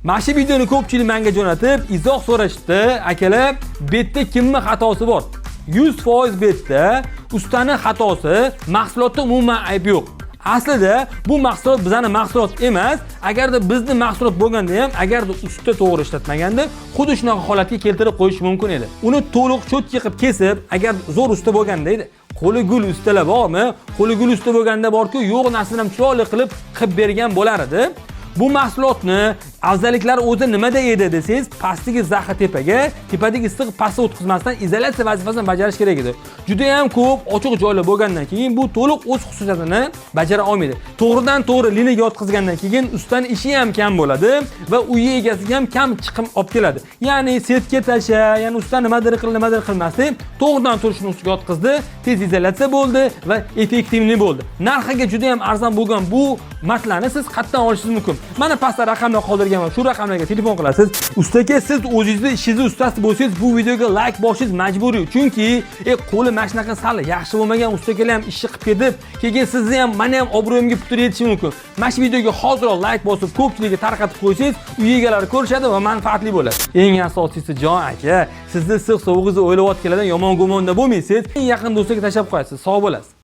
Mana shu videoni ko'pchilik menga jo'natib, izoh so'rashdi. Akalar, betda kimning xatosi bor? 100% betda ustaning xatosi, mahsulotda umuman ayb yo'q. Aslida bu mahsulot bizning mahsulot emas. Agarda bizning mahsulot bo'lganda ham, agarda usta to'g'ri ishlatmaganda, xuddi shunaqa holatga keltirib qo'yish mumkin edi. Uni to'liq cho'tki qilib kesib, agar zo'r usta bo'lganda edi, qo'li gul ustalar bormi? Qo'li gul usta bo'lganda borku, yo'q narsani ham chiroyli qilib bergan bo'lar edi. Bu mahsulotni afzalliklari o'zi nimada edi desangiz, pastdagi zaxi tepaga, tepadagi issiq pastga o'tkazmasdan izolyatsiya vazifasini bajarish kerak edi. Juda ham ko'p ochiq joylar bo'lgandan keyin bu to'liq o'z xususiyatini bajara olmaydi. To'g'ridan to'g'ri liniyaga yotqizgandan keyin ustaning ishi ham kam bo'ladi va uyi egasiga ham kam chiqim olib keladi. Ya'ni setga tasha, ya'ni usta nimadir qilmasdan to'g'ridan to'g'ri shuni ustiga yotqizdi, tez izolyatsiya bo'ldi va effektivni bo'ldi. Narxiga juda ham arzon bo'lgan bu matlarni siz qayerdan olishingiz mumkin? Mana pastda raqamlar qoldirganman. Shu raqamlarga telefon qilasiz. Ustaga siz o'zingizni ishingiz ustasi bo'lsangiz, bu videoga like bosishingiz majburiy. Chunki qo'li mana shunaqa sal yaxshi bo'lmagan ustaga ham ishni qilib ketib, keyin sizni ham, meni ham obro'yimga putur yetishi mumkin. Mana shu videoga hozirroq like bosib, ko'pchilikka tarqatib qo'ysangiz, uy egalari ko'rishadi va manfaatli bo'ladi. Eng asosiysi Jon aka, sizni issiq sovug'ingizni o'ylayotganlardan yomon gumonda bo'lmaysiz. Eng yaqin do'stlarga tashlab qo'yasiz. Sog' bo'lasiz.